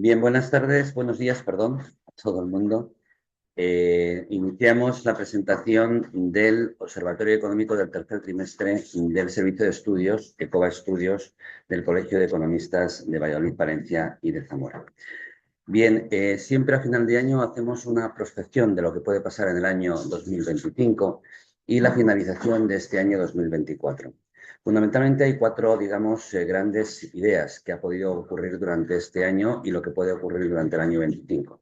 Bien, buenas tardes, buenos días, perdón, a todo el mundo. Iniciamos la presentación del Observatorio Económico del tercer trimestre del Servicio de Estudios, ECOBA Estudios, del Colegio de Economistas de Valladolid, Palencia y de Zamora. Bien, siempre a final de año hacemos una prospección de lo que puede pasar en el año 2025 y la finalización de este año 2024. Fundamentalmente hay cuatro, digamos, grandes ideas que ha podido ocurrir durante este año y lo que puede ocurrir durante el año 25.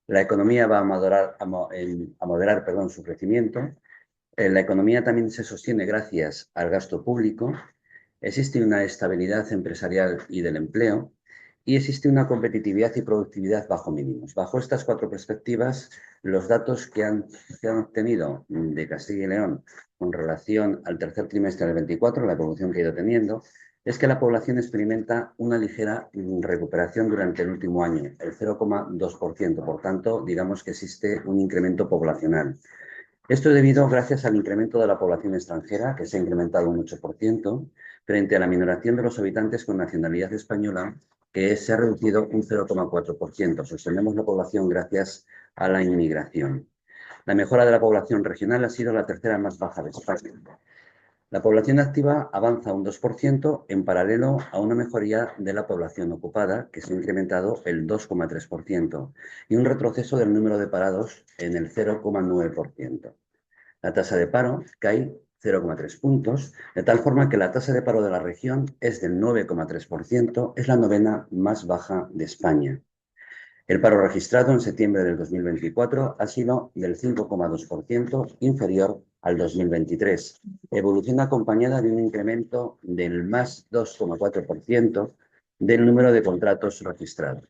La economía va a moderar, perdón, su crecimiento. La economía también se sostiene gracias al gasto público. Existe una estabilidad empresarial y del empleo y existe una competitividad y productividad bajo mínimos. Bajo estas cuatro perspectivas, los datos se han obtenido de Castilla y León con relación al tercer trimestre del 24, la evolución que ha ido teniendo, es que la población experimenta una ligera recuperación durante el último año, el 0,2%. Por tanto, digamos que existe un incremento poblacional. Esto es debido gracias al incremento de la población extranjera, que se ha incrementado un 8%, frente a la minoración de los habitantes con nacionalidad española, que se ha reducido un 0,4%. Sostenemos la población gracias a la inmigración. La mejora de la población regional ha sido la tercera más baja de España. La población activa avanza un 2% en paralelo a una mejoría de la población ocupada, que se ha incrementado el 2,3%, y un retroceso del número de parados en el 0,9%. La tasa de paro cae 0,3 puntos, de tal forma que la tasa de paro de la región es del 9,3%, es la novena más baja de España. El paro registrado en septiembre del 2024 ha sido del 5,2%, inferior al 2023, evolución acompañada de un incremento del más 2,4% del número de contratos registrados.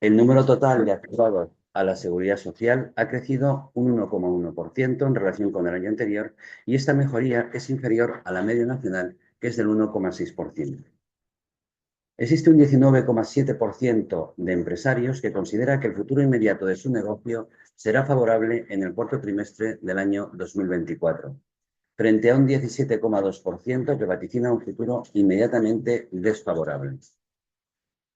El número total de afiliados a la Seguridad Social ha crecido un 1,1% en relación con el año anterior y esta mejoría es inferior a la media nacional, que es del 1,6%. Existe un 19,7% de empresarios que considera que el futuro inmediato de su negocio será favorable en el cuarto trimestre del año 2024, frente a un 17,2% que vaticina un futuro inmediatamente desfavorable.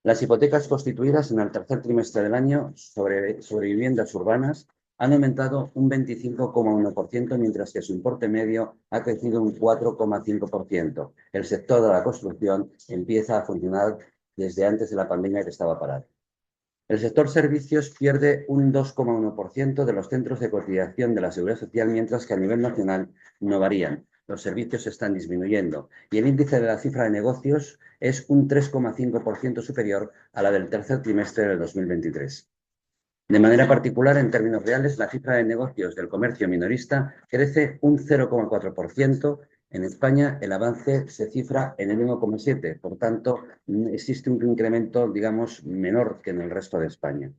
Las hipotecas constituidas en el tercer trimestre del año sobre viviendas urbanas han aumentado un 25,1%, mientras que su importe medio ha crecido un 4,5%. El sector de la construcción empieza a funcionar desde antes de la pandemia, que estaba parado. El sector servicios pierde un 2,1% de los centros de cotización de la Seguridad Social, mientras que a nivel nacional no varían. Los servicios están disminuyendo y el índice de la cifra de negocios es un 3,5% superior a la del tercer trimestre del 2023. De manera particular, en términos reales, la cifra de negocios del comercio minorista crece un 0,4%. En España, el avance se cifra en el 1,7%. Por tanto, existe un incremento, digamos, menor que en el resto de España.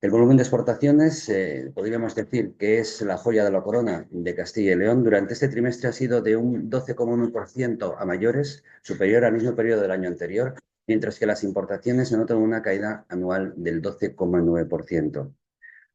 El volumen de exportaciones, podríamos decir que es la joya de la corona de Castilla y León. Durante este trimestre ha sido de un 12,1% a mayores, superior al mismo periodo del año anterior, mientras que las importaciones se notan una caída anual del 12,9%.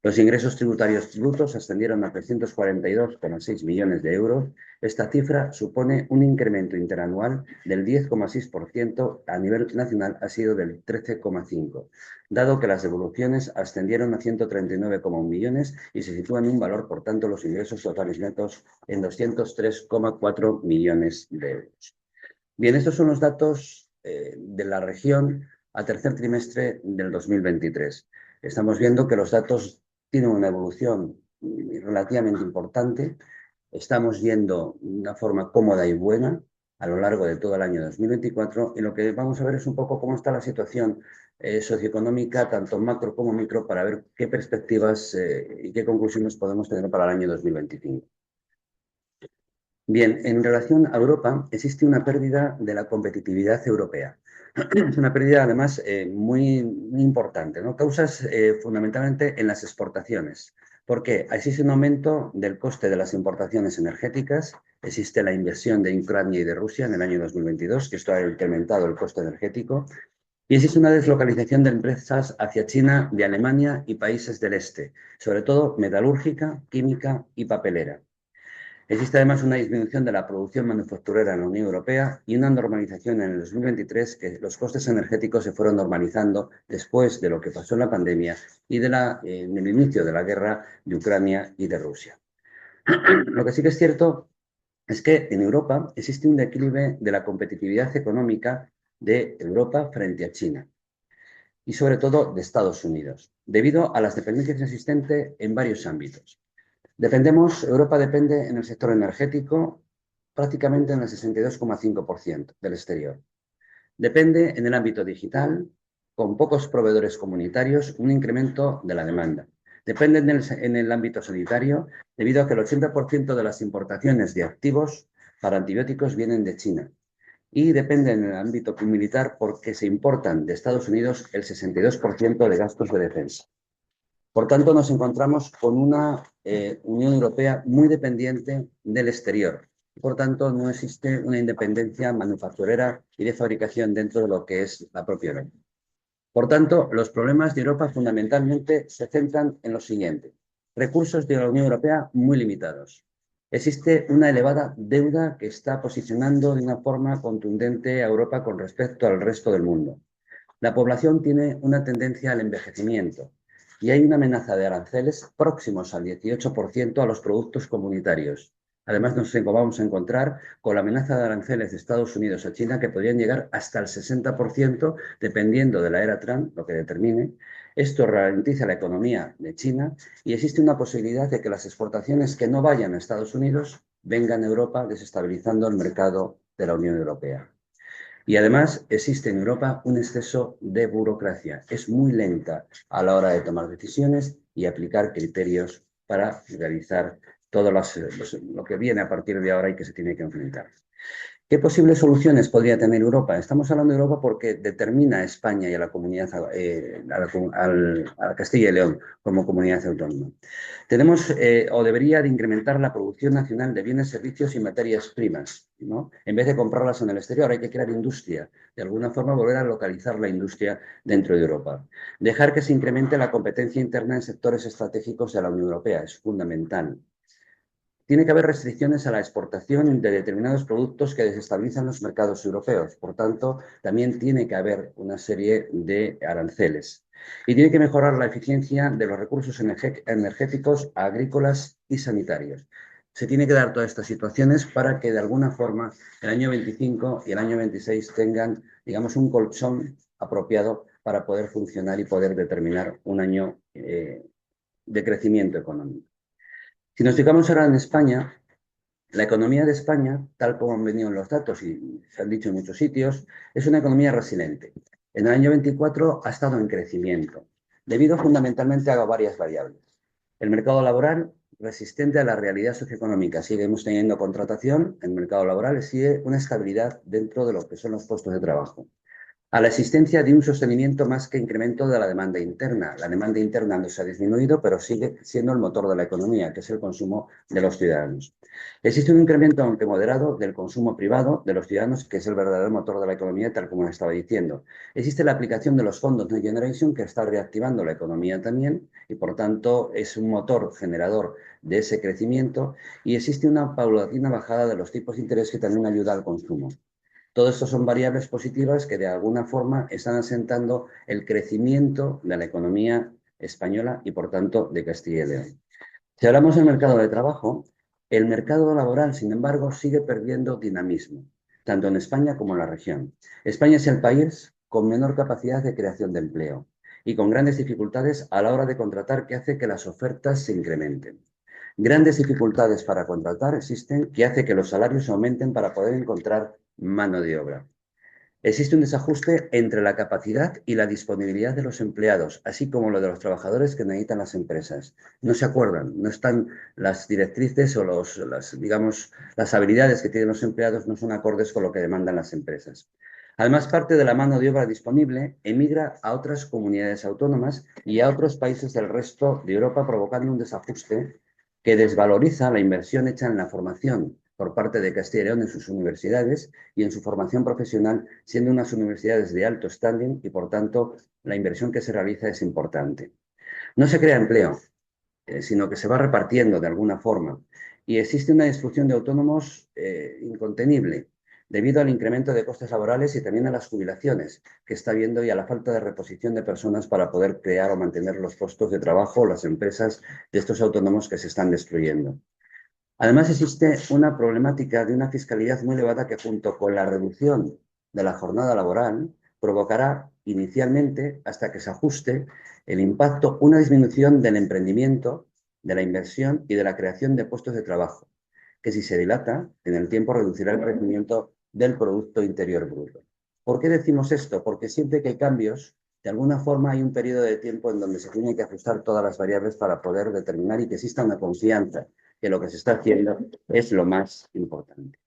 Los ingresos tributarios brutos ascendieron a 342,6 millones de euros. Esta cifra supone un incremento interanual del 10,6%, a nivel nacional ha sido del 13,5%, dado que las devoluciones ascendieron a 139,1 millones y se sitúan en un valor, por tanto, los ingresos totales netos en 203,4 millones de euros. Bien, estos son los datos de la región a tercer trimestre del 2023. Estamos viendo que los datos tienen una evolución relativamente importante. Estamos yendo de una forma cómoda y buena a lo largo de todo el año 2024 y lo que vamos a ver es un poco cómo está la situación socioeconómica, tanto macro como micro, para ver qué perspectivas y qué conclusiones podemos tener para el año 2025. Bien, en relación a Europa, existe una pérdida de la competitividad europea. Es una pérdida, además, muy importante, ¿no? Causas fundamentalmente en las exportaciones. ¿Por qué? Existe un aumento del coste de las importaciones energéticas, existe la inversión de Ucrania y de Rusia en el año 2022, que esto ha incrementado el coste energético, y existe una deslocalización de empresas hacia China, de Alemania y países del este, sobre todo metalúrgica, química y papelera. Existe además una disminución de la producción manufacturera en la Unión Europea y una normalización en el 2023, que los costes energéticos se fueron normalizando después de lo que pasó en la pandemia y en el inicio de la guerra de Ucrania y de Rusia. Lo que sí que es cierto es que en Europa existe un declive de la competitividad económica de Europa frente a China y sobre todo de Estados Unidos, debido a las dependencias existentes en varios ámbitos. Europa depende en el sector energético prácticamente en el 62,5% del exterior. Depende en el ámbito digital, con pocos proveedores comunitarios, un incremento de la demanda. Depende en el ámbito sanitario, debido a que el 80% de las importaciones de activos para antibióticos vienen de China. Y depende en el ámbito militar porque se importan de Estados Unidos el 62% de gastos de defensa. Por tanto, nos encontramos con una Unión Europea muy dependiente del exterior. Por tanto, no existe una independencia manufacturera y de fabricación dentro de lo que es la propia Europa. Por tanto, los problemas de Europa fundamentalmente se centran en lo siguiente. Recursos de la Unión Europea muy limitados. Existe una elevada deuda que está posicionando de una forma contundente a Europa con respecto al resto del mundo. La población tiene una tendencia al envejecimiento y hay una amenaza de aranceles próximos al 18% a los productos comunitarios. Además, nos vamos a encontrar con la amenaza de aranceles de Estados Unidos a China que podrían llegar hasta el 60% dependiendo de la era Trump, lo que determine. Esto ralentiza la economía de China y existe una posibilidad de que las exportaciones que no vayan a Estados Unidos vengan a Europa, desestabilizando el mercado de la Unión Europea. Y además existe en Europa un exceso de burocracia. Es muy lenta a la hora de tomar decisiones y aplicar criterios para realizar todo lo que viene a partir de ahora y que se tiene que enfrentar. ¿Qué posibles soluciones podría tener Europa? Estamos hablando de Europa porque determina a España y a la comunidad, a Castilla y León como comunidad autónoma. Tenemos o debería de incrementar la producción nacional de bienes, servicios y materias primas, ¿no? En vez de comprarlas en el exterior, hay que crear industria. De alguna forma, volver a localizar la industria dentro de Europa. Dejar que se incremente la competencia interna en sectores estratégicos de la Unión Europea es fundamental. Tiene que haber restricciones a la exportación de determinados productos que desestabilizan los mercados europeos. Por tanto, también tiene que haber una serie de aranceles. Y tiene que mejorar la eficiencia de los recursos energéticos, agrícolas y sanitarios. Se tiene que dar todas estas situaciones para que de alguna forma el año 25 y el año 26 tengan, digamos, un colchón apropiado para poder funcionar y poder determinar un año de crecimiento económico. Si nos fijamos ahora en España, la economía de España, tal como han venido los datos y se han dicho en muchos sitios, es una economía resiliente. En el año 24 ha estado en crecimiento, debido fundamentalmente a varias variables. El mercado laboral, resistente a la realidad socioeconómica, seguimos teniendo contratación en el mercado laboral y sigue una estabilidad dentro de lo que son los puestos de trabajo. A la existencia de un sostenimiento más que incremento de la demanda interna. La demanda interna no se ha disminuido, pero sigue siendo el motor de la economía, que es el consumo de los ciudadanos. Existe un incremento, aunque moderado, del consumo privado de los ciudadanos, que es el verdadero motor de la economía, tal como estaba diciendo. Existe la aplicación de los fondos Next Generation, que está reactivando la economía también, y por tanto es un motor generador de ese crecimiento, y existe una paulatina bajada de los tipos de interés que también ayuda al consumo. Todo esto son variables positivas que de alguna forma están asentando el crecimiento de la economía española y, por tanto, de Castilla y León. Si hablamos del mercado de trabajo, el mercado laboral, sin embargo, sigue perdiendo dinamismo, tanto en España como en la región. España es el país con menor capacidad de creación de empleo y con grandes dificultades a la hora de contratar, que hace que las ofertas se incrementen. Grandes dificultades para contratar existen, que hace que los salarios aumenten para poder encontrar mano de obra. Existe un desajuste entre la capacidad y la disponibilidad de los empleados, así como lo de los trabajadores que necesitan las empresas. No se acuerdan, no están las directrices o las habilidades que tienen los empleados no son acordes con lo que demandan las empresas. Además, parte de la mano de obra disponible emigra a otras comunidades autónomas y a otros países del resto de Europa, provocando un desajuste que desvaloriza la inversión hecha en la formación por parte de Castilla y León en sus universidades y en su formación profesional, siendo unas universidades de alto standing y, por tanto, la inversión que se realiza es importante. No se crea empleo, sino que se va repartiendo de alguna forma. y existe una destrucción de autónomos incontenible debido al incremento de costes laborales y también a las jubilaciones que está habiendo y a la falta de reposición de personas para poder crear o mantener los puestos de trabajo o las empresas de estos autónomos que se están destruyendo. Además, existe una problemática de una fiscalidad muy elevada que, junto con la reducción de la jornada laboral, provocará inicialmente, hasta que se ajuste el impacto, una disminución del emprendimiento, de la inversión y de la creación de puestos de trabajo, que si se dilata en el tiempo reducirá el crecimiento del Producto Interior Bruto. ¿Por qué decimos esto? Porque siempre que hay cambios, de alguna forma hay un periodo de tiempo en donde se tienen que ajustar todas las variables para poder determinar y que exista una confianza que lo que se está haciendo es lo más importante.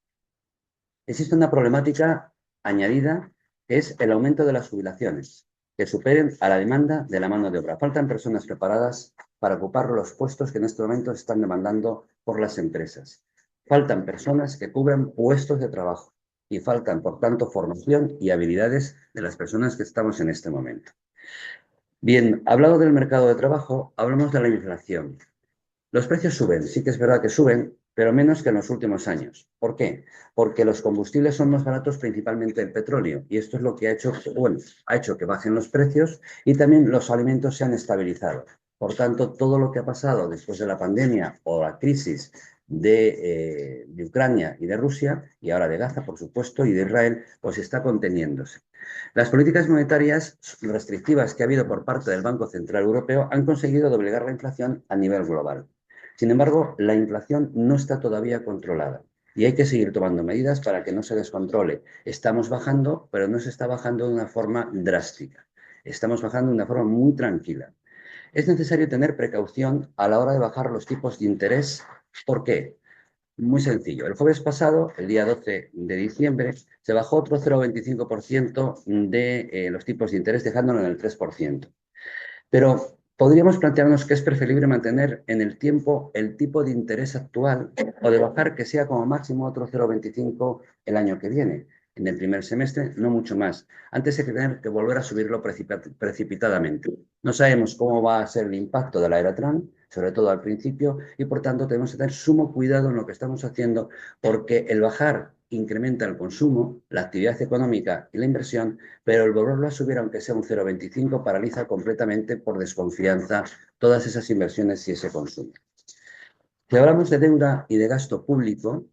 Existe una problemática añadida, que es el aumento de las jubilaciones, que superen a la demanda de la mano de obra. Faltan personas preparadas para ocupar los puestos que en este momento se están demandando por las empresas. Faltan personas que cubran puestos de trabajo y faltan, por tanto, formación y habilidades de las personas que estamos en este momento. Bien, hablado del mercado de trabajo, hablamos de la inflación. Los precios suben, sí que es verdad que suben, pero menos que en los últimos años. ¿Por qué? Porque los combustibles son más baratos, principalmente el petróleo, y esto es lo que ha hecho que bajen los precios y también los alimentos se han estabilizado. Por tanto, todo lo que ha pasado después de la pandemia o la crisis de Ucrania y de Rusia, y ahora de Gaza, por supuesto, y de Israel, pues está conteniéndose. Las políticas monetarias restrictivas que ha habido por parte del Banco Central Europeo han conseguido doblegar la inflación a nivel global. Sin embargo, la inflación no está todavía controlada y hay que seguir tomando medidas para que no se descontrole. Estamos bajando, pero no se está bajando de una forma drástica. Estamos bajando de una forma muy tranquila. Es necesario tener precaución a la hora de bajar los tipos de interés. ¿Por qué? Muy sencillo. El jueves pasado, el día 12 de diciembre, se bajó otro 0,25% de los tipos de interés, dejándolo en el 3%. Pero podríamos plantearnos que es preferible mantener en el tiempo el tipo de interés actual o de bajar que sea como máximo otro 0,25 el año que viene. En el primer semestre, no mucho más, antes de tener que volver a subirlo precipitadamente. No sabemos cómo va a ser el impacto de la era Trump, sobre todo al principio, y por tanto tenemos que tener sumo cuidado en lo que estamos haciendo, porque el bajar incrementa el consumo, la actividad económica y la inversión, pero el volverlo a subir, aunque sea un 0,25, paraliza completamente por desconfianza todas esas inversiones y ese consumo. Si hablamos de deuda y de gasto público,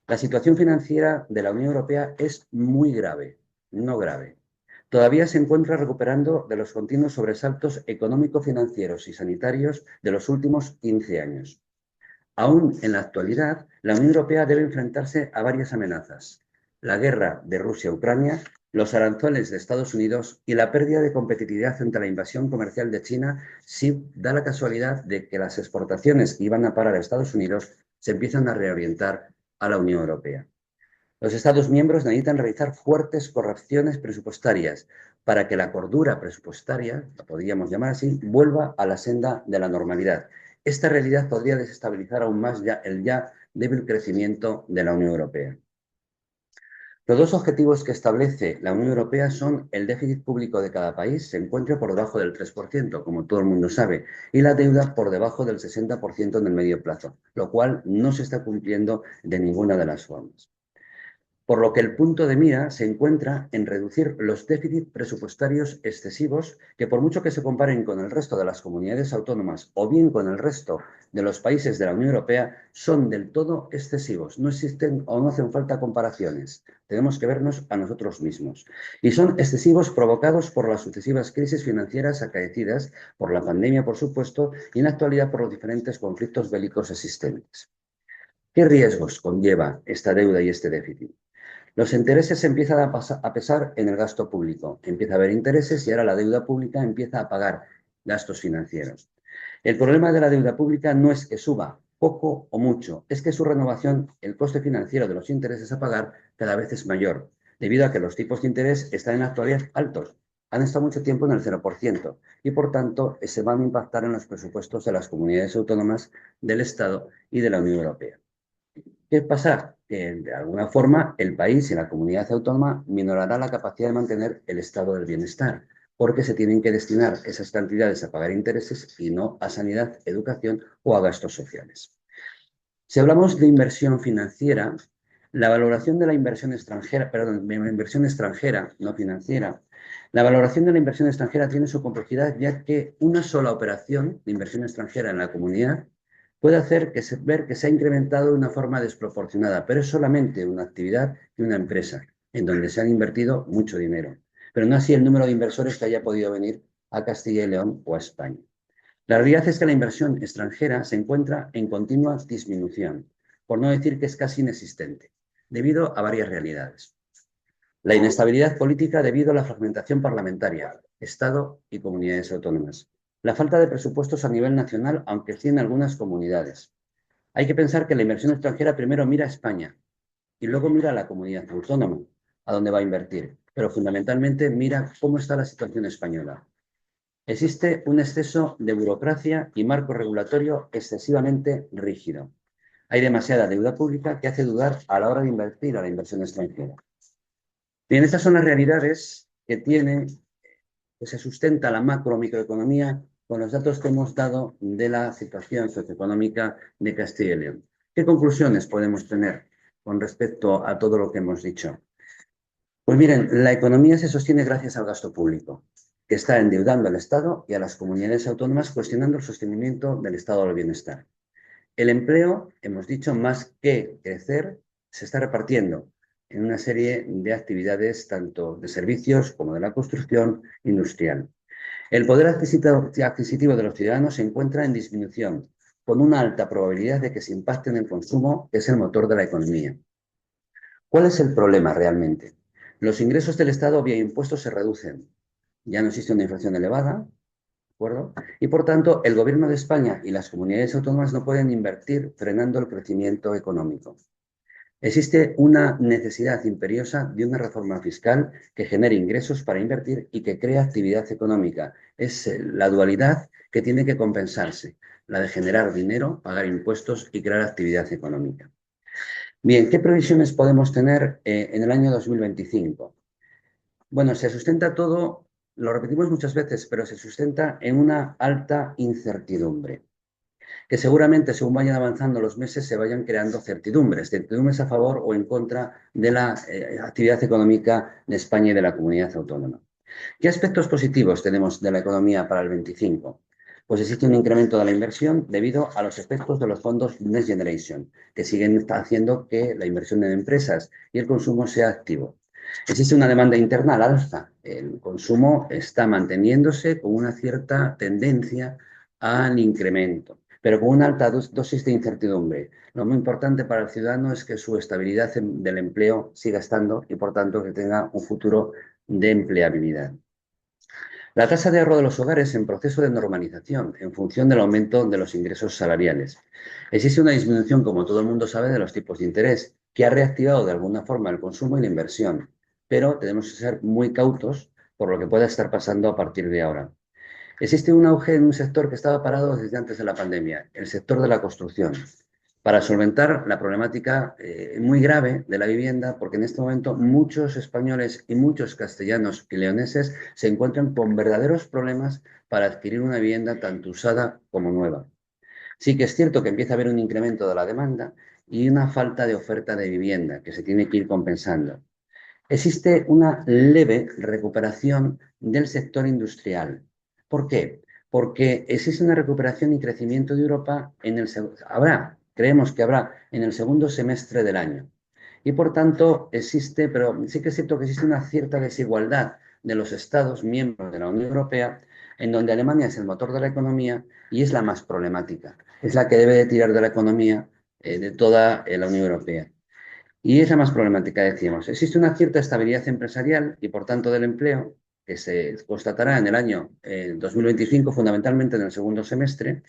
la situación financiera de la Unión Europea es muy grave, no grave. Todavía se encuentra recuperando de los continuos sobresaltos económico-financieros y sanitarios de los últimos 15 años. Aún en la actualidad, la Unión Europea debe enfrentarse a varias amenazas: la guerra de Rusia-Ucrania, los aranceles de Estados Unidos y la pérdida de competitividad ante la invasión comercial de China, si da la casualidad de que las exportaciones que iban a parar a Estados Unidos se empiezan a reorientar a la Unión Europea. Los Estados miembros necesitan realizar fuertes correcciones presupuestarias para que la cordura presupuestaria, la podríamos llamar así, vuelva a la senda de la normalidad. Esta realidad podría desestabilizar aún más el ya débil crecimiento de la Unión Europea. Los dos objetivos que establece la Unión Europea son: el déficit público de cada país se encuentre por debajo del 3%, como todo el mundo sabe, y la deuda por debajo del 60% en el medio plazo, lo cual no se está cumpliendo de ninguna de las formas. Por lo que el punto de mira se encuentra en reducir los déficits presupuestarios excesivos, que por mucho que se comparen con el resto de las comunidades autónomas o bien con el resto de los países de la Unión Europea, son del todo excesivos. No existen o no hacen falta comparaciones. Tenemos que vernos a nosotros mismos. Y son excesivos provocados por las sucesivas crisis financieras acaecidas, por la pandemia, por supuesto, y en la actualidad por los diferentes conflictos bélicos existentes. ¿Qué riesgos conlleva esta deuda y este déficit? Los intereses empiezan a pesar en el gasto público. Empieza a haber intereses y ahora la deuda pública empieza a pagar gastos financieros. El problema de la deuda pública no es que suba poco o mucho, es que su renovación, el coste financiero de los intereses a pagar, cada vez es mayor, debido a que los tipos de interés están en la actualidad altos. Han estado mucho tiempo en el 0% y, por tanto, se van a impactar en los presupuestos de las comunidades autónomas, del Estado y de la Unión Europea. ¿Qué pasa? Que de alguna forma el país y la comunidad autónoma minorará la capacidad de mantener el estado del bienestar, porque se tienen que destinar esas cantidades a pagar intereses y no a sanidad, educación o a gastos sociales. Si hablamos de inversión financiera, la valoración de la inversión extranjera, perdón, de la inversión extranjera, no financiera, la valoración de la inversión extranjera tiene su complejidad, ya que una sola operación de inversión extranjera en la comunidad puede hacer ver que se ha incrementado de una forma desproporcionada, pero es solamente una actividad de una empresa en donde se han invertido mucho dinero, pero no así el número de inversores que haya podido venir a Castilla y León o a España. La realidad es que la inversión extranjera se encuentra en continua disminución, por no decir que es casi inexistente, debido a varias realidades. La inestabilidad política debido a la fragmentación parlamentaria, Estado y comunidades autónomas. La falta de presupuestos a nivel nacional, aunque sí en algunas comunidades. Hay que pensar que la inversión extranjera primero mira a España y luego mira a la comunidad autónoma, a dónde va a invertir, pero fundamentalmente mira cómo está la situación española. Existe un exceso de burocracia y marco regulatorio excesivamente rígido. Hay demasiada deuda pública que hace dudar a la hora de invertir a la inversión extranjera. Bien, estas son las realidades que se sustenta la macro-microeconomía con los datos que hemos dado de la situación socioeconómica de Castilla y León. ¿Qué conclusiones podemos tener con respecto a todo lo que hemos dicho? Pues miren, la economía se sostiene gracias al gasto público, que está endeudando al Estado y a las comunidades autónomas, cuestionando el sostenimiento del estado del bienestar. El empleo, hemos dicho, más que crecer, se está repartiendo en una serie de actividades, tanto de servicios como de la construcción industrial. El poder adquisitivo de los ciudadanos se encuentra en disminución, con una alta probabilidad de que se impacte en el consumo, que es el motor de la economía. ¿Cuál es el problema realmente? Los ingresos del Estado vía impuestos se reducen. Ya no existe una inflación elevada, ¿de acuerdo? Y por tanto, el Gobierno de España y las comunidades autónomas no pueden invertir frenando el crecimiento económico. Existe una necesidad imperiosa de una reforma fiscal que genere ingresos para invertir y que cree actividad económica. Es la dualidad que tiene que compensarse, la de generar dinero, pagar impuestos y crear actividad económica. Bien, ¿qué previsiones podemos tener en el año 2025? Bueno, se sustenta todo, lo repetimos muchas veces, pero se sustenta en una alta incertidumbre, que seguramente según vayan avanzando los meses se vayan creando certidumbres a favor o en contra de la actividad económica de España y de la comunidad autónoma. ¿Qué aspectos positivos tenemos de la economía para el 25? Pues existe un incremento de la inversión debido a los efectos de los fondos Next Generation, que siguen haciendo que la inversión en empresas y el consumo sea activo. Existe una demanda interna al alza. El consumo está manteniéndose con una cierta tendencia al incremento, pero con una alta dosis de incertidumbre. Lo muy importante para el ciudadano es que su estabilidad del empleo siga estando y, por tanto, que tenga un futuro de empleabilidad. La tasa de ahorro de los hogares en proceso de normalización en función del aumento de los ingresos salariales. Existe una disminución, como todo el mundo sabe, de los tipos de interés, que ha reactivado de alguna forma el consumo y la inversión, pero tenemos que ser muy cautos por lo que pueda estar pasando a partir de ahora. Existe un auge en un sector que estaba parado desde antes de la pandemia, el sector de la construcción, para solventar la problemática muy grave de la vivienda, porque en este momento muchos españoles y muchos castellanos y leoneses se encuentran con verdaderos problemas para adquirir una vivienda tanto usada como nueva. Sí que es cierto que empieza a haber un incremento de la demanda y una falta de oferta de vivienda que se tiene que ir compensando. Existe una leve recuperación del sector industrial. ¿Por qué? Porque existe una recuperación y crecimiento de Europa creemos que habrá en el segundo semestre del año. Y por tanto existe, pero sí que es cierto que existe una cierta desigualdad de los Estados miembros de la Unión Europea, en donde Alemania es el motor de la economía y es la más problemática. Es la que debe de tirar de la economía de toda la Unión Europea. Y es la más problemática, decíamos. Existe una cierta estabilidad empresarial y, por tanto, del empleo, que se constatará en el año 2025, fundamentalmente en el segundo semestre,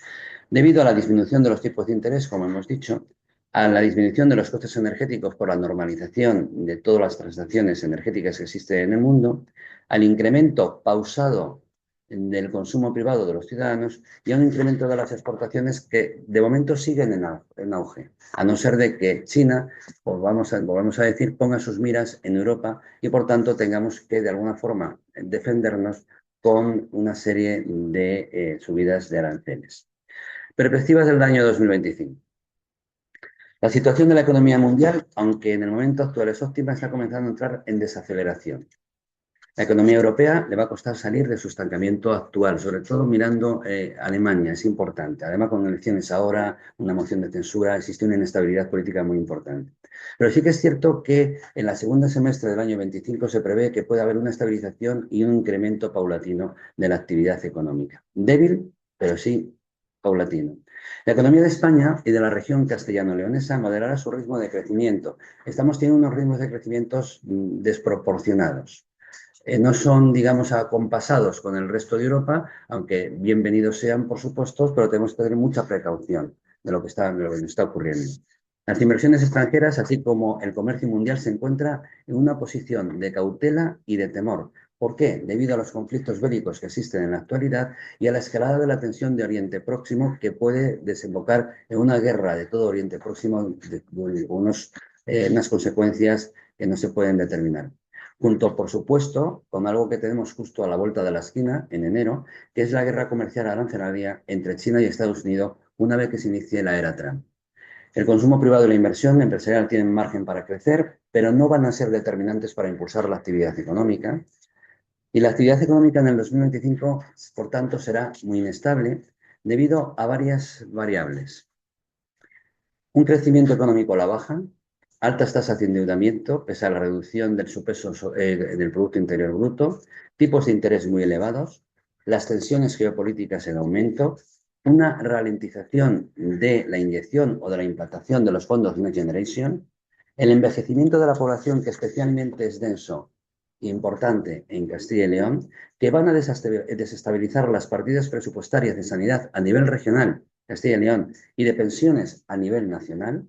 debido a la disminución de los tipos de interés, como hemos dicho, a la disminución de los costes energéticos por la normalización de todas las transacciones energéticas que existen en el mundo, al incremento pausado del consumo privado de los ciudadanos y a un incremento de las exportaciones que de momento siguen en auge, a no ser de que China, volvamos a decir, ponga sus miras en Europa y por tanto tengamos que de alguna forma defendernos con una serie de subidas de aranceles. Perspectivas del año 2025. La situación de la economía mundial, aunque en el momento actual es óptima, está comenzando a entrar en desaceleración. La economía europea le va a costar salir de su estancamiento actual, sobre todo mirando Alemania, es importante. Además, con elecciones ahora, una moción de censura, existe una inestabilidad política muy importante. Pero sí que es cierto que en la segunda semestre del año 25 se prevé que puede haber una estabilización y un incremento paulatino de la actividad económica. Débil, pero sí paulatino. La economía de España y de la región castellano-leonesa moderará su ritmo de crecimiento. Estamos teniendo unos ritmos de crecimiento desproporcionados. No son, digamos, acompasados con el resto de Europa, aunque bienvenidos sean, por supuesto, pero tenemos que tener mucha precaución de lo que nos está ocurriendo. Las inversiones extranjeras, así como el comercio mundial, se encuentra en una posición de cautela y de temor. ¿Por qué? Debido a los conflictos bélicos que existen en la actualidad y a la escalada de la tensión de Oriente Próximo, que puede desembocar en una guerra de todo Oriente Próximo con unas consecuencias que no se pueden determinar. Junto, por supuesto, con algo que tenemos justo a la vuelta de la esquina, en enero, que es la guerra comercial arancelaria entre China y Estados Unidos una vez que se inicie la era Trump. El consumo privado y la inversión empresarial tienen margen para crecer, pero no van a ser determinantes para impulsar la actividad económica. Y la actividad económica en el 2025, por tanto, será muy inestable debido a varias variables. Un crecimiento económico a la baja, altas tasas de endeudamiento, pese a la reducción del subpeso del Producto Interior Bruto, tipos de interés muy elevados, las tensiones geopolíticas en aumento, una ralentización de la inyección o de la implantación de los fondos Next Generation, el envejecimiento de la población, que especialmente es denso e importante en Castilla y León, que van a desestabilizar las partidas presupuestarias de sanidad a nivel regional, Castilla y León, y de pensiones a nivel nacional.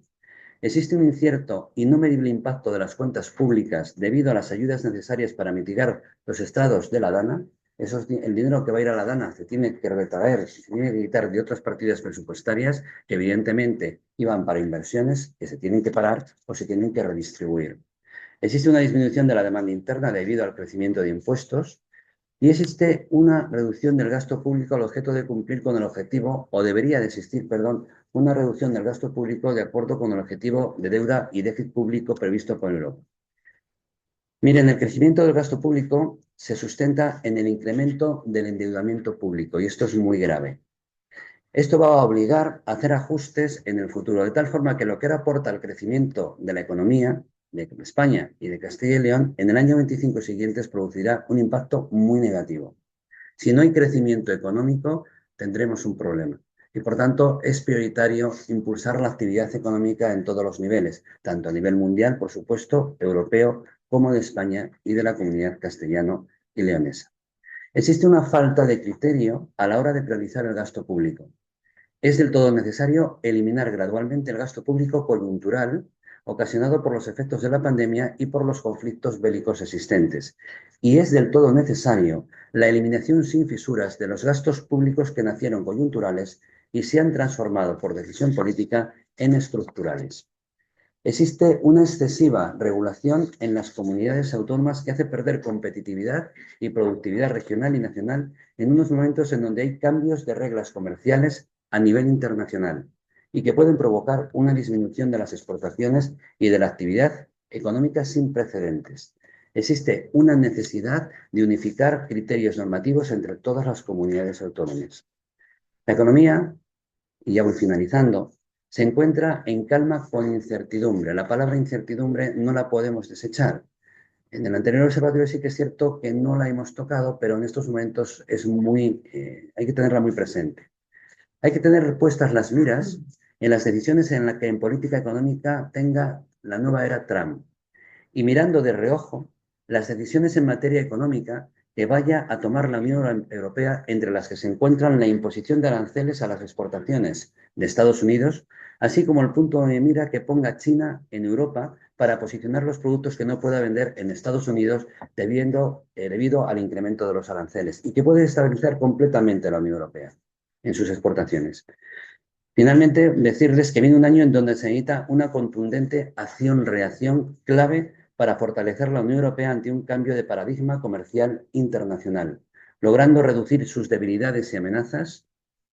Existe un incierto y no medible impacto de las cuentas públicas debido a las ayudas necesarias para mitigar los estragos de la DANA. El dinero que va a ir a la DANA se tiene que retraer, se tiene que quitar de otras partidas presupuestarias que evidentemente iban para inversiones que se tienen que parar o se tienen que redistribuir. Existe una disminución de la demanda interna debido al crecimiento de impuestos y existe una reducción del gasto público al objeto de cumplir con el objetivo, o debería de existir, perdón, una reducción del gasto público de acuerdo con el objetivo de deuda y déficit público previsto por Europa. Miren, el crecimiento del gasto público se sustenta en el incremento del endeudamiento público y esto es muy grave. Esto va a obligar a hacer ajustes en el futuro, de tal forma que lo que ahora aporta al crecimiento de la economía de España y de Castilla y León, en el año 25 siguientes producirá un impacto muy negativo. Si no hay crecimiento económico, tendremos un problema. Y por tanto, es prioritario impulsar la actividad económica en todos los niveles, tanto a nivel mundial, por supuesto, europeo, como de España y de la comunidad castellano y leonesa. Existe una falta de criterio a la hora de priorizar el gasto público. Es del todo necesario eliminar gradualmente el gasto público coyuntural ocasionado por los efectos de la pandemia y por los conflictos bélicos existentes. Y es del todo necesario la eliminación sin fisuras de los gastos públicos que nacieron coyunturales y se han transformado por decisión política en estructurales. Existe una excesiva regulación en las comunidades autónomas que hace perder competitividad y productividad regional y nacional en unos momentos en donde hay cambios de reglas comerciales a nivel internacional y que pueden provocar una disminución de las exportaciones y de la actividad económica sin precedentes. Existe una necesidad de unificar criterios normativos entre todas las comunidades autónomas. La economía, y ya voy finalizando, se encuentra en calma con incertidumbre. La palabra incertidumbre no la podemos desechar. En el anterior observatorio sí que es cierto que no la hemos tocado, pero en estos momentos es hay que tenerla muy presente. Hay que tener puestas las miras en las decisiones en las que en política económica tenga la nueva era Trump y mirando de reojo las decisiones en materia económica que vaya a tomar la Unión Europea, entre las que se encuentran la imposición de aranceles a las exportaciones de Estados Unidos, así como el punto de mira que ponga China en Europa para posicionar los productos que no pueda vender en Estados Unidos debido al incremento de los aranceles y que puede estabilizar completamente la Unión Europea en sus exportaciones. Finalmente, decirles que viene un año en donde se necesita una contundente acción-reacción clave para fortalecer la Unión Europea ante un cambio de paradigma comercial internacional, logrando reducir sus debilidades y amenazas,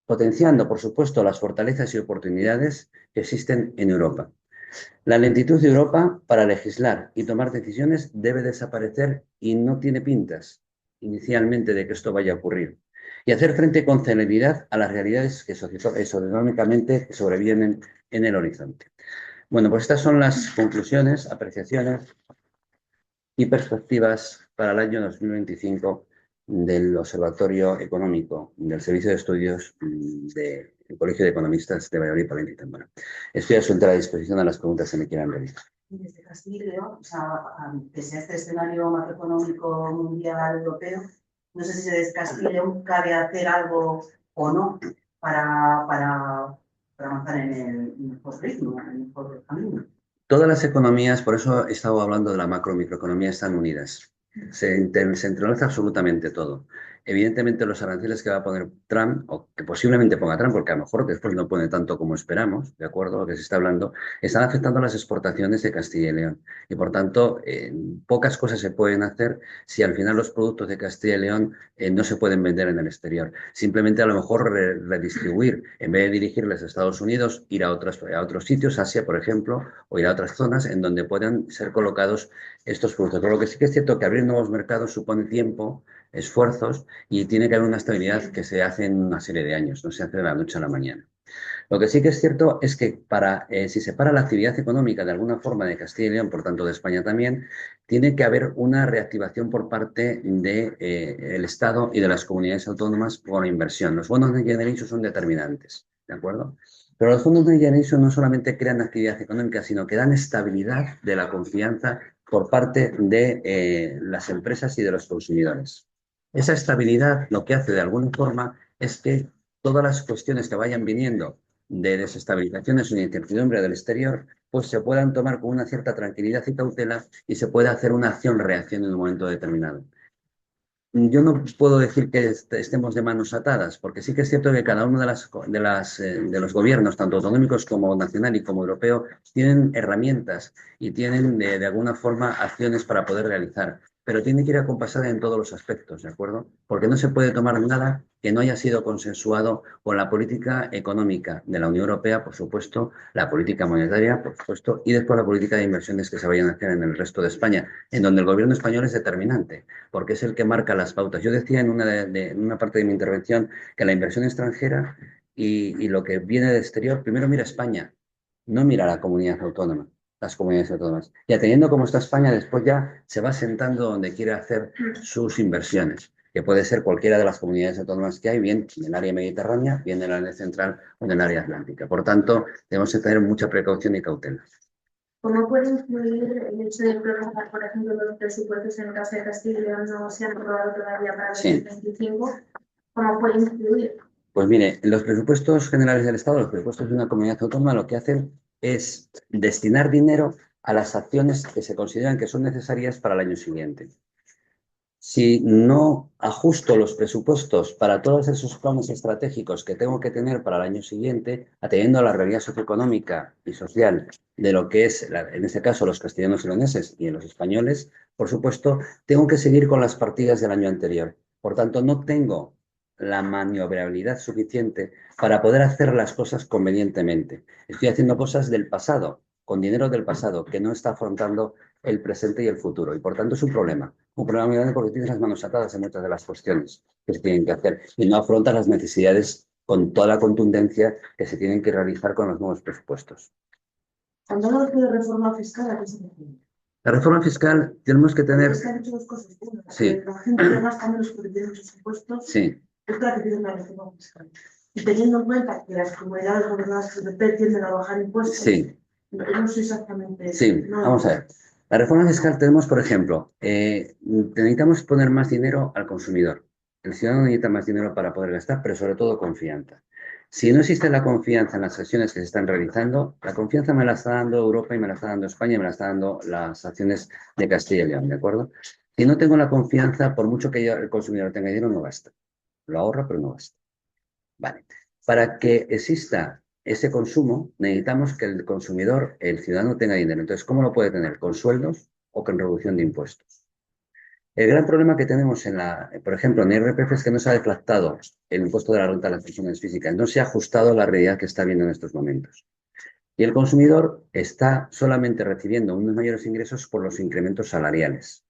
potenciando, por supuesto, las fortalezas y oportunidades que existen en Europa. La lentitud de Europa para legislar y tomar decisiones debe desaparecer y no tiene pintas inicialmente de que esto vaya a ocurrir. Y hacer frente con celeridad a las realidades que socioeconómicamente sobrevienen en el horizonte. Bueno, pues estas son las conclusiones, apreciaciones y perspectivas para el año 2025 del Observatorio Económico del Servicio de Estudios del Colegio de Economistas de Valladolid, Palencia y Zamora. Estoy a su entera disposición a las preguntas que me quieran realizar. Desde Castilla y León, o sea, pese a este escenario macroeconómico mundial europeo, no sé si desde Castilla y León cabe hacer algo o no para avanzar en el mejor ritmo, en el mejor camino. Todas las economías, por eso he estado hablando de la macro y microeconomía, están unidas. Se entrelaza absolutamente todo. Evidentemente, los aranceles que va a poner Trump, o que posiblemente ponga Trump, porque a lo mejor después no pone tanto como esperamos, ¿de acuerdo? Lo que se está hablando, están afectando a las exportaciones de Castilla y León. Y por tanto, pocas cosas se pueden hacer si al final los productos de Castilla y León no se pueden vender en el exterior. Simplemente a lo mejor redistribuir, en vez de dirigirles a Estados Unidos, ir a otros sitios, Asia, por ejemplo, o ir a otras zonas en donde puedan ser colocados estos productos. Pero lo que sí que es cierto que abrir nuevos mercados supone tiempo, esfuerzos y tiene que haber una estabilidad que se hace en una serie de años, no se hace de la noche a la mañana. Lo que sí que es cierto es que si se para la actividad económica de alguna forma de Castilla y León, por tanto de España también, tiene que haber una reactivación por parte del Estado y de las comunidades autónomas por inversión. Los bonos de Generation son determinantes, ¿de acuerdo? Pero los fondos de Generation no solamente crean actividad económica, sino que dan estabilidad de la confianza por parte de las empresas y de los consumidores. Esa estabilidad lo que hace de alguna forma es que todas las cuestiones que vayan viniendo de desestabilizaciones o de incertidumbre del exterior, pues se puedan tomar con una cierta tranquilidad y cautela y se pueda hacer una acción-reacción en un momento determinado. Yo no puedo decir que estemos de manos atadas, porque sí que es cierto que cada uno de los gobiernos, tanto autonómicos como nacional y como europeo, tienen herramientas y tienen de alguna forma acciones para poder realizar, pero tiene que ir acompasada en todos los aspectos, ¿de acuerdo? Porque no se puede tomar nada que no haya sido consensuado con la política económica de la Unión Europea, por supuesto, la política monetaria, por supuesto, y después la política de inversiones que se vayan a hacer en el resto de España, en donde el gobierno español es determinante, porque es el que marca las pautas. Yo decía en una parte de mi intervención que la inversión extranjera y lo que viene del exterior, primero mira España, no mira la comunidad autónoma, las comunidades autónomas. Y atendiendo cómo está España, después ya se va sentando donde quiere hacer sus inversiones, que puede ser cualquiera de las comunidades autónomas que hay, bien en el área mediterránea, bien en el área central o en el área atlántica. Por tanto, debemos tener mucha precaución y cautela. ¿Cómo puede influir el hecho de prorrogar, por ejemplo, los presupuestos en el caso de Castilla y León no se han aprobado todavía para el 2025? ¿Cómo puede influir? Pues mire, los presupuestos generales del Estado, los presupuestos de una comunidad autónoma, lo que hacen es destinar dinero a las acciones que se consideran que son necesarias para el año siguiente. Si no ajusto los presupuestos para todos esos planes estratégicos que tengo que tener para el año siguiente, atendiendo a la realidad socioeconómica y social de lo que es, en este caso, los castellanos y leoneses y en los españoles, por supuesto, tengo que seguir con las partidas del año anterior. Por tanto, no tengo la maniobrabilidad suficiente para poder hacer las cosas convenientemente. Estoy haciendo cosas del pasado, con dinero del pasado, que no está afrontando el presente y el futuro. Y por tanto es un problema muy grande porque tienes las manos atadas en muchas de las cuestiones que se tienen que hacer y no afrontas las necesidades con toda la contundencia que se tienen que realizar con los nuevos presupuestos. Cuando hablamos de reforma fiscal, ¿a qué se refiere? La reforma fiscal tenemos que tener... Es que han hecho dos cosas buenas. Sí. La gente que gasta menos porque tiene muchos impuestos, sí. Es la que tiene una reforma fiscal. Y teniendo en cuenta que las comunidades gobernadas por el PP tienden a bajar impuestos, sí. No sé exactamente... Sí, vamos a ver. La reforma fiscal tenemos, por ejemplo, necesitamos poner más dinero al consumidor. El ciudadano necesita más dinero para poder gastar, pero sobre todo confianza. Si no existe la confianza en las acciones que se están realizando, la confianza me la está dando Europa y me la está dando España y me la está dando las acciones de Castilla y León, ¿de acuerdo? Si no tengo la confianza, por mucho que el consumidor tenga dinero, no gasta. Lo ahorra, pero no gasta. Vale. Para que exista ese consumo, necesitamos que el consumidor, el ciudadano, tenga dinero. Entonces, ¿cómo lo puede tener? ¿Con sueldos o con reducción de impuestos? El gran problema que tenemos por ejemplo, en IRPF es que no se ha deflactado el impuesto de la renta de las personas físicas, no se ha ajustado a la realidad que está viendo en estos momentos. Y el consumidor está solamente recibiendo unos mayores ingresos por los incrementos salariales,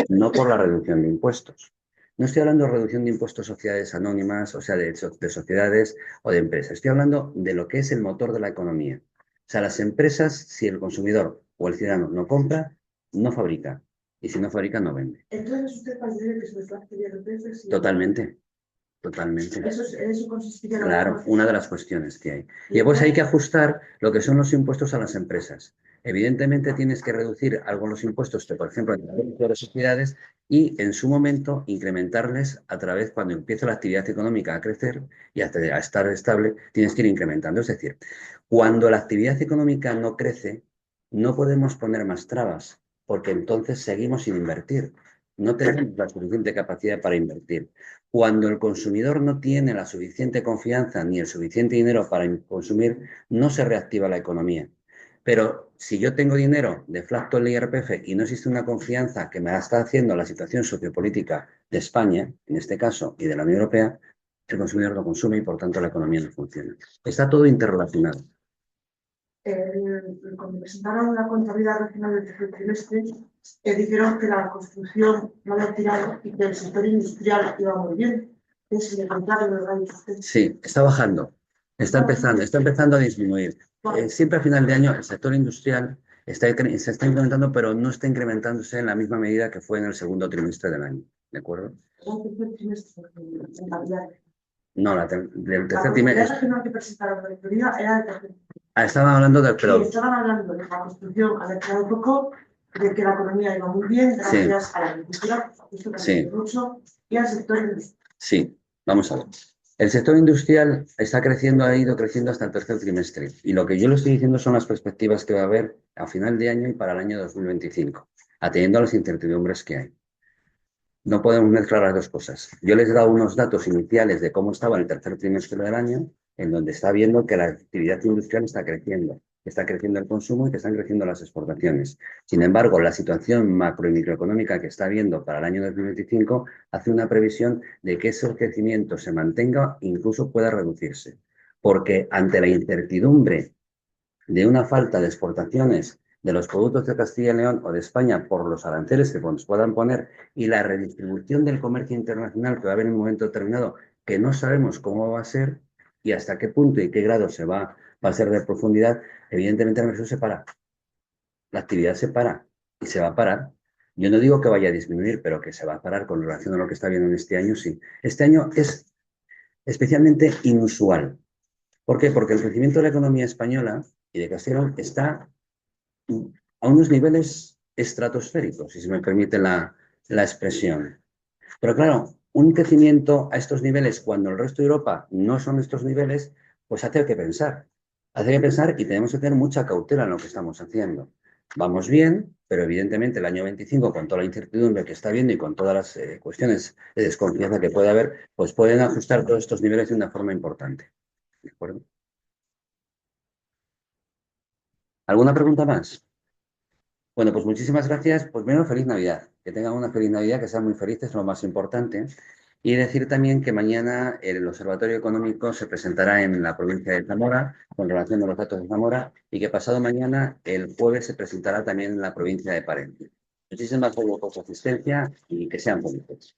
no por la reducción de impuestos. No estoy hablando de reducción de impuestos a sociedades anónimas, o sea, de sociedades o de empresas. Estoy hablando de lo que es el motor de la economía. O sea, las empresas, si el consumidor o el ciudadano no compra, no fabrica. Y si no fabrica, no vende. Entonces, ¿usted considera que se desgaste de IRPF? Sí. Totalmente. Totalmente. Eso consistiría en Claro, una de las cuestiones que hay. Y después hay que ajustar lo que son los impuestos a las empresas. Evidentemente tienes que reducir algo los impuestos, por ejemplo, en de las sociedades y en su momento incrementarles a través, cuando empieza la actividad económica a crecer y a estar estable, tienes que ir incrementando. Es decir, cuando la actividad económica no crece, no podemos poner más trabas, porque entonces seguimos sin invertir. No tenemos la suficiente capacidad para invertir. Cuando el consumidor no tiene la suficiente confianza ni el suficiente dinero para consumir, no se reactiva la economía. Pero si yo tengo dinero, deflacto el IRPF y no existe una confianza que me está haciendo la situación sociopolítica de España, en este caso, y de la Unión Europea, el consumidor no consume y por tanto la economía no funciona. Está todo interrelacionado. Cuando presentaron la contabilidad regional del tercer trimestre, dijeron que la construcción no había tirado y que el sector industrial iba muy bien. Es el contrario, ¿verdad? Sí, está bajando, está empezando a disminuir. Siempre a final de año el sector industrial se está incrementando, pero no está incrementándose en la misma medida que fue en el segundo trimestre del año. ¿De acuerdo? El tercer trimestre, en Navidad. No, del tercer trimestre. La regional que presentaron la auditoría era del tercer trimestre. Estaban hablando del Sí, estaban hablando de la construcción, había quedado poco, de que la economía iba muy bien, gracias a la agricultura, esto que mucho, y al sector industrial. Sí, vamos a ver. El sector industrial está creciendo, ha ido creciendo hasta el tercer trimestre. Y lo que yo le estoy diciendo son las perspectivas que va a haber a final de año y para el año 2025, atendiendo a las incertidumbres que hay. No podemos mezclar las dos cosas. Yo les he dado unos datos iniciales de cómo estaba el tercer trimestre del año, en donde está viendo que la actividad industrial está creciendo el consumo y que están creciendo las exportaciones. Sin embargo, la situación macro y microeconómica que está habiendo para el año 2025 hace una previsión de que ese crecimiento se mantenga e incluso pueda reducirse. Porque ante la incertidumbre de una falta de exportaciones de los productos de Castilla y León o de España por los aranceles que nos puedan poner y la redistribución del comercio internacional que va a haber en un momento determinado que no sabemos cómo va a ser y hasta qué punto y qué grado va a ser de profundidad, evidentemente la inversión se para. La actividad se para y se va a parar. Yo no digo que vaya a disminuir, pero que se va a parar con relación a lo que está viendo en este año, sí. Este año es especialmente inusual. ¿Por qué? Porque el crecimiento de la economía española y de Castilla y León está a unos niveles estratosféricos, si se me permite la expresión. Pero claro, un crecimiento a estos niveles cuando el resto de Europa no son estos niveles, pues hace que pensar. Hace que pensar y tenemos que tener mucha cautela en lo que estamos haciendo. Vamos bien, pero evidentemente el año 25, con toda la incertidumbre que está habiendo y con todas las cuestiones de desconfianza que puede haber, pues pueden ajustar todos estos niveles de una forma importante. ¿De acuerdo? ¿Alguna pregunta más? Bueno, pues muchísimas gracias. Pues menos feliz Navidad. Que tengan una feliz Navidad, que sean muy felices, es lo más importante. Y decir también que mañana el Observatorio Económico se presentará en la provincia de Zamora con relación a los datos de Zamora y que pasado mañana, el jueves, se presentará también en la provincia de Palencia. Muchísimas gracias por su asistencia y que sean felices.